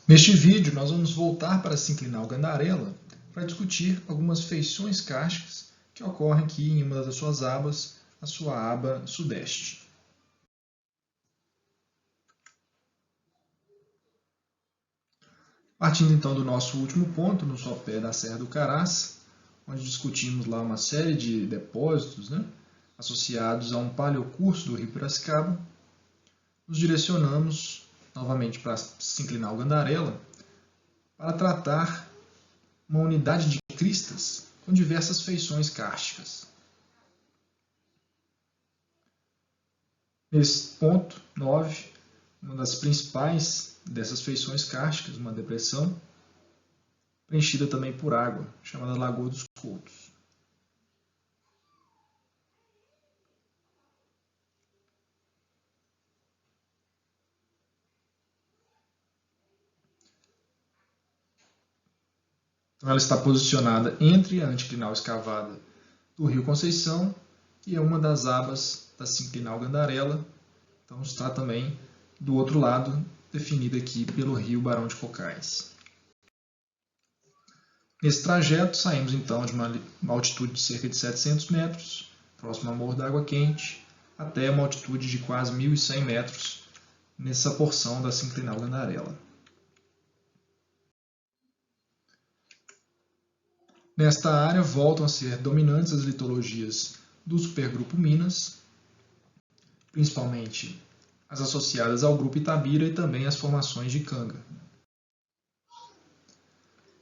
Neste vídeo, nós vamos voltar para a sinclinal Gandarella para discutir algumas feições kársticas que ocorrem aqui em uma das suas abas, a sua aba sudeste. Partindo então do nosso último ponto, no sopé da Serra do Caraça, onde discutimos lá uma série de depósitos, associados a um paleocurso do rio Piracicaba, nos direcionamos novamente para a sinclinal Gandarella para tratar uma unidade de cristas com diversas feições kársticas. Nesse ponto 9, uma das principais dessas feições kársticas, uma depressão preenchida também por água, chamada Lagoa dos Coutos. Então, ela está posicionada entre a anticlinal escavada do rio Conceição e é uma das abas da sinclinal Gandarella. Então, está também do outro lado, definida aqui pelo rio Barão de Cocais. Nesse trajeto, saímos então de uma altitude de cerca de 700 metros, próximo ao Morro da Água Quente, até uma altitude de quase 1.100 metros, nessa porção da sinclinal Gandarella. Nesta área, voltam a ser dominantes as litologias do supergrupo Minas, principalmente as associadas ao grupo Itabira e também as formações de Canga.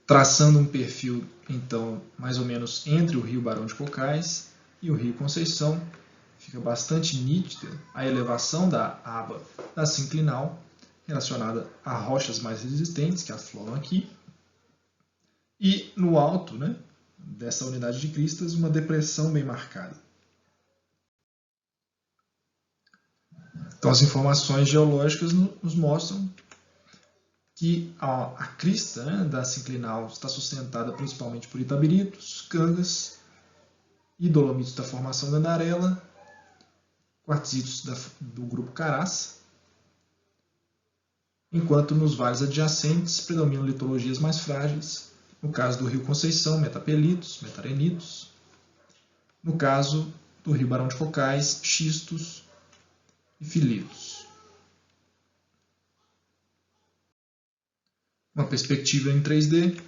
Traçando um perfil, então, mais ou menos entre o rio Barão de Cocais e o rio Conceição, fica bastante nítida a elevação da aba da sinclinal, relacionada a rochas mais resistentes que afloram aqui, e no alto, dessa unidade de cristas, uma depressão bem marcada. Então, as informações geológicas nos mostram que a crista da sinclinal está sustentada principalmente por itabiritos, cangas e dolomitos da formação Gandarella, quartzitos do grupo Caraça, enquanto nos vales adjacentes predominam litologias mais frágeis, no caso do rio Conceição, metapelitos, metarenitos, no caso do rio Barão de Cocais, xistos e filitos. Uma perspectiva em 3D,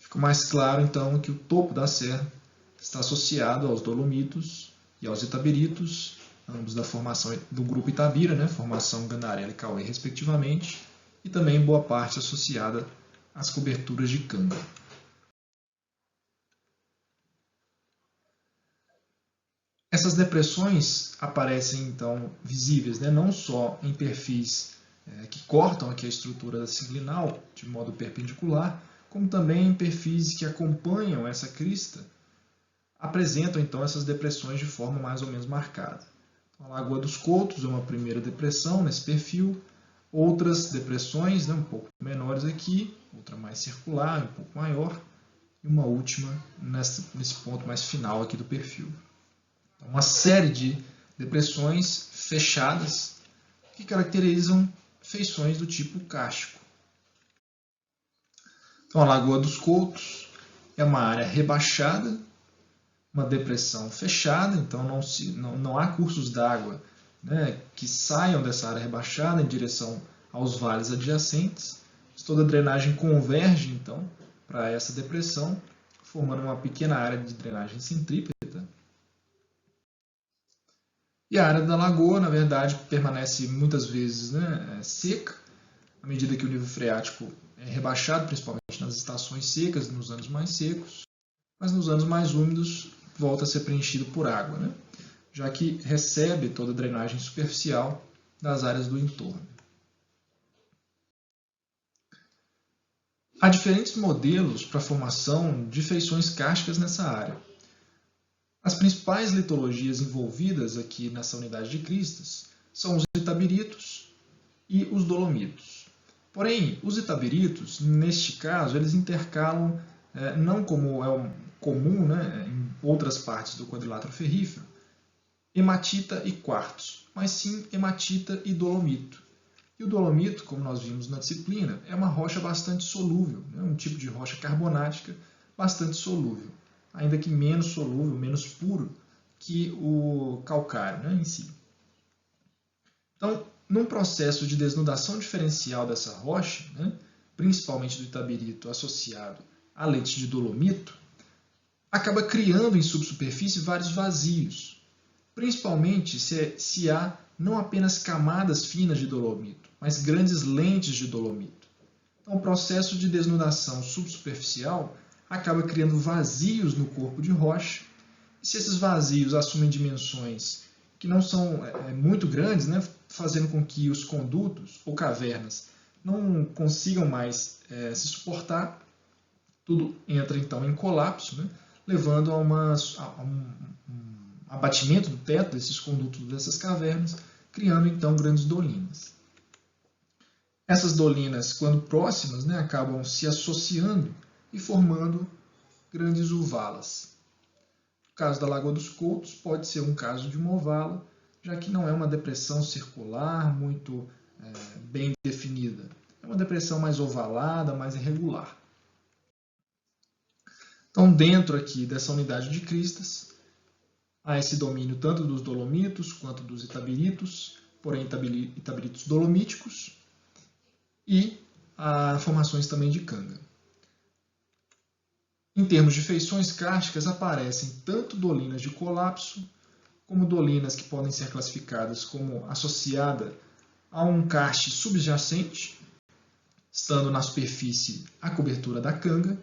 fica mais claro então que o topo da serra está associado aos dolomitos e aos itabiritos, ambos da formação do grupo Itabira, formação Gandarella e Cauê respectivamente, e também boa parte associada às coberturas de Canga. Essas depressões aparecem então visíveis, não só em perfis que cortam aqui a estrutura da sinclinal de modo perpendicular, como também em perfis que acompanham essa crista, apresentam então essas depressões de forma mais ou menos marcada. Então, a Lagoa dos Coutos é uma primeira depressão nesse perfil, outras depressões um pouco menores aqui, outra mais circular, um pouco maior, e uma última nesse ponto mais final aqui do perfil. Então, uma série de depressões fechadas que caracterizam feições do tipo kárstico. Então, a Lagoa dos Coutos é uma área rebaixada, uma depressão fechada, então não há cursos d'água que saiam dessa área rebaixada em direção aos vales adjacentes. Toda a drenagem converge, então, para essa depressão, formando uma pequena área de drenagem centrípeta. E a área da lagoa, na verdade, permanece muitas vezes seca, à medida que o nível freático é rebaixado, principalmente nas estações secas, nos anos mais secos, mas nos anos mais úmidos volta a ser preenchido por água, já que recebe toda a drenagem superficial das áreas do entorno. Há diferentes modelos para a formação de feições kársticas nessa área. As principais litologias envolvidas aqui nessa unidade de cristas são os itabiritos e os dolomitos. Porém, os itabiritos, neste caso, eles intercalam, não como é comum em outras partes do quadrilátero ferrífero, hematita e quartzo, mas sim hematita e dolomito. E o dolomito, como nós vimos na disciplina, é uma rocha bastante solúvel, né? Um tipo de rocha carbonática bastante solúvel, ainda que menos solúvel, menos puro que o calcário, né, em si. Então, num processo de desnudação diferencial dessa rocha, né, principalmente do itabirito associado a leites de dolomito, acaba criando em subsuperfície vários vazios, principalmente se há não apenas camadas finas de dolomito, mas grandes lentes de dolomito. Então, o processo de desnudação subsuperficial acaba criando vazios no corpo de rocha, e se esses vazios assumem dimensões que não são muito grandes, né, fazendo com que os condutos ou cavernas não consigam mais se suportar, tudo entra então em colapso, né, levando a um abatimento do teto desses condutos dessas cavernas, criando então grandes dolinas. Essas dolinas, quando próximas, né, acabam se associando e formando grandes uvalas. No caso da Lagoa dos Coutos, pode ser um caso de uma ovala, já que não é uma depressão circular muito bem definida. É uma depressão mais ovalada, mais irregular. Então, dentro aqui dessa unidade de cristas, há esse domínio tanto dos dolomitos quanto dos itabiritos, porém itabiritos dolomíticos, e há formações também de canga. Em termos de feições kársticas, aparecem tanto dolinas de colapso, como dolinas que podem ser classificadas como associada a um karst subjacente, estando na superfície a cobertura da canga,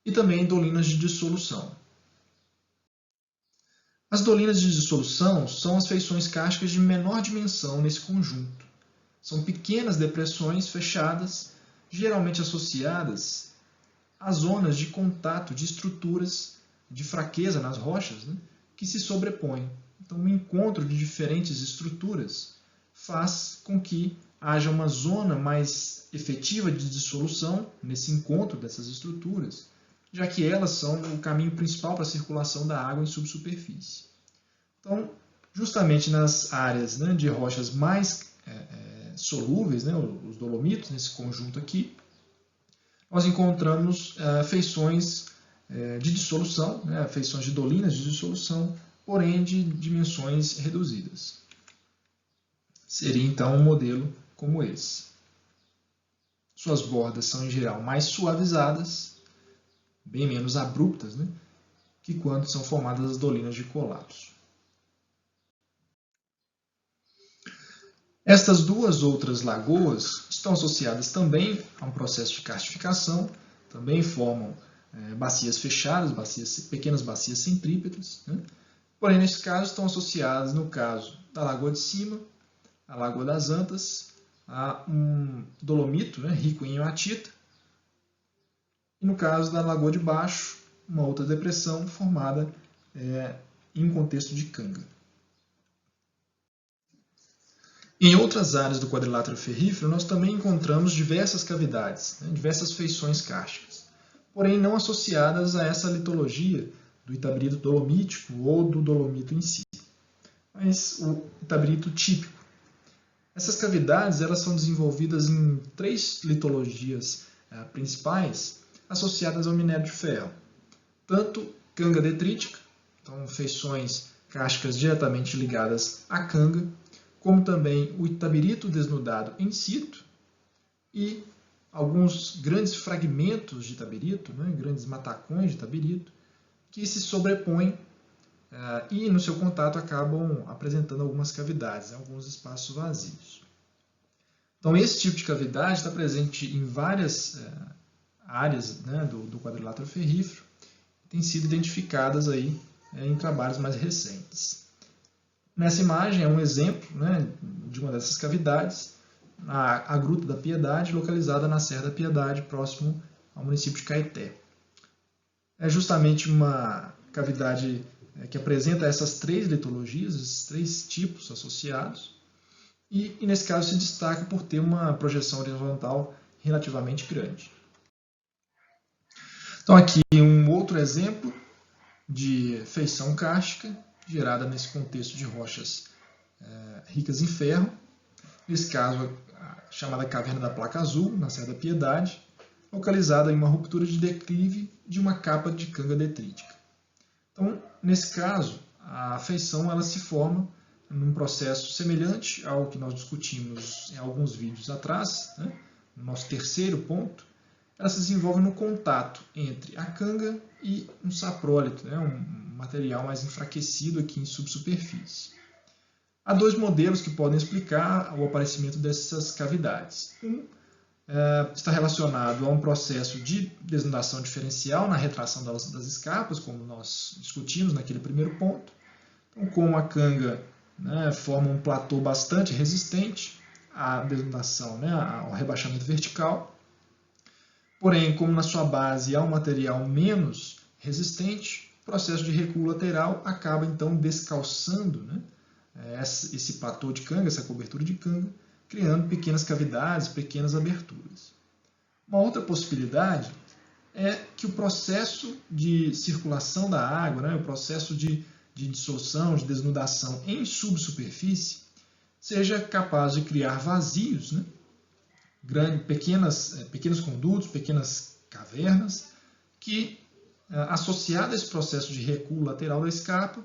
e também dolinas de dissolução. As dolinas de dissolução são as feições kársticas de menor dimensão nesse conjunto. São pequenas depressões fechadas, geralmente associadas a zonas de contato de estruturas de fraqueza nas rochas, né, que se sobrepõem. Então, o encontro de diferentes estruturas faz com que haja uma zona mais efetiva de dissolução nesse encontro dessas estruturas, já que elas são o caminho principal para a circulação da água em subsuperfície. Então, justamente nas áreas, né, de rochas mais solúveis, né, os dolomitos, nesse conjunto aqui, nós encontramos feições de dissolução, né, feições de dolinas de dissolução, porém de dimensões reduzidas. Seria então um modelo como esse. Suas bordas são em geral mais suavizadas, bem menos abruptas, né, que quando são formadas as dolinas de colapso. Estas duas outras lagoas estão associadas também a um processo de karstificação, também formam bacias fechadas, pequenas bacias centrípetas, né? Porém, nesse caso, estão associadas, no caso da Lagoa de Cima, a Lagoa das Antas, a um dolomito, né, rico em hematita, e no caso da Lagoa de Baixo, uma outra depressão formada em um contexto de canga. Em outras áreas do quadrilátero ferrífero, nós também encontramos diversas cavidades, né, diversas feições kársticas, porém não associadas a essa litologia do itabirito dolomítico ou do dolomito em si, mas o itabirito típico. Essas cavidades elas são desenvolvidas em 3 litologias principais associadas ao minério de ferro. Tanto canga detrítica, então feições kársticas diretamente ligadas à canga, como também o itabirito desnudado in situ e alguns grandes fragmentos de itabirito, né, grandes matacões de itabirito, que se sobrepõem e no seu contato acabam apresentando algumas cavidades, alguns espaços vazios. Então esse tipo de cavidade está presente em várias áreas, né, do quadrilátero ferrífero, têm sido identificadas aí em trabalhos mais recentes. Nessa imagem é um exemplo, né, de uma dessas cavidades, a Gruta da Piedade, localizada na Serra da Piedade, próximo ao município de Caeté. É justamente uma cavidade que apresenta essas 3 litologias, esses 3 tipos associados, e nesse caso se destaca por ter uma projeção horizontal relativamente grande. Então aqui um outro exemplo de feição kárstica, gerada nesse contexto de rochas ricas em ferro. nesse caso a chamada Caverna da Placa Azul, na Serra da Piedade, localizada em uma ruptura de declive de uma capa de canga detrítica. Então, nesse caso, a feição ela se forma num processo semelhante ao que nós discutimos em alguns vídeos atrás, né? No nosso terceiro ponto. Ela se desenvolve no contato entre a canga e um saprólito, né? Um material mais enfraquecido aqui em subsuperfície. Há dois modelos que podem explicar o aparecimento dessas cavidades. Um está relacionado a um processo de desnudação diferencial na retração das escarpas, como nós discutimos naquele primeiro ponto. Então, como a canga, né, forma um platô bastante resistente à desnudação, né, ao rebaixamento vertical, porém, como na sua base há um material menos resistente, o processo de recuo lateral acaba então descalçando, né, esse platô de canga, essa cobertura de canga, criando pequenas cavidades, pequenas aberturas. Uma outra possibilidade é que o processo de circulação da água, né, o processo de dissolução, de desnudação em subsuperfície, seja capaz de criar vazios, né, pequenos condutos, pequenas cavernas, que, associado a esse processo de recuo lateral da escarpa,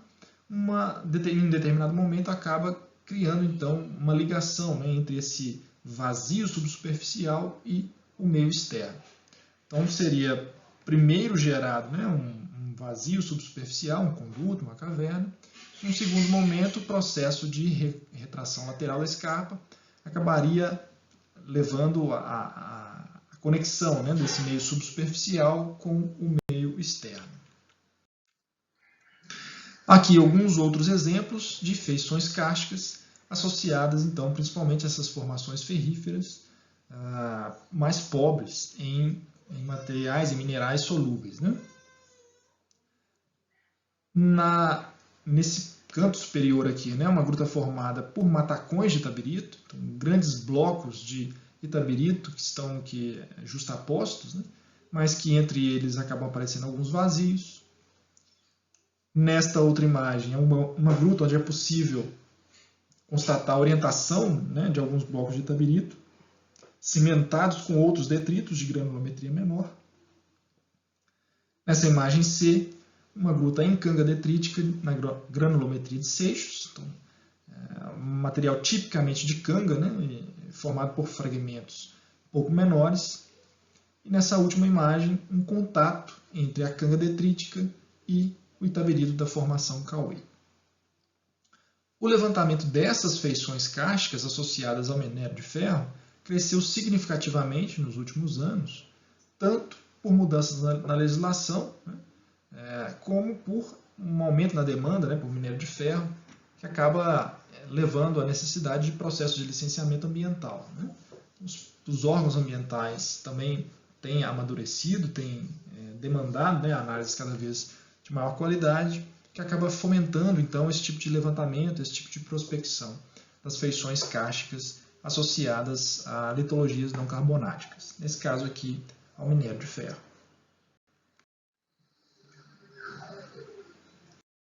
em um determinado momento acaba criando então uma ligação, né, entre esse vazio subsuperficial e o meio externo. Então seria primeiro gerado, né, um vazio subsuperficial, um conduto, uma caverna. Em um segundo momento, o processo de retração lateral da escarpa acabaria levando a conexão, né, desse meio subsuperficial com o meio externo. Aqui alguns outros exemplos de feições kársticas associadas, então, principalmente a essas formações ferríferas mais pobres em materiais e minerais solúveis, né? Nesse canto superior aqui, né, uma gruta formada por matacões de itabirito, então, grandes blocos de itabirito que estão aqui justapostos, né, mas que entre eles acabam aparecendo alguns vazios. Nesta outra imagem, é uma gruta onde é possível constatar a orientação, né, de alguns blocos de itabirito, cimentados com outros detritos de granulometria menor. Nessa imagem C, uma gruta em canga detrítica na granulometria de seixos, então, um material tipicamente de canga, né, formado por fragmentos um pouco menores. E nessa última imagem, um contato entre a canga detrítica e o itabirito da formação Cauê. O levantamento dessas feições kársticas associadas ao minério de ferro cresceu significativamente nos últimos anos, tanto por mudanças na legislação, né, como por um aumento na demanda, né, por minério de ferro, que acaba levando à necessidade de processo de licenciamento ambiental, né. Os órgãos ambientais também têm amadurecido, têm demandado, né, análises cada vez de maior qualidade, que acaba fomentando então esse tipo de levantamento, esse tipo de prospecção das feições kársticas associadas a litologias não carbonáticas, nesse caso aqui ao minério de ferro.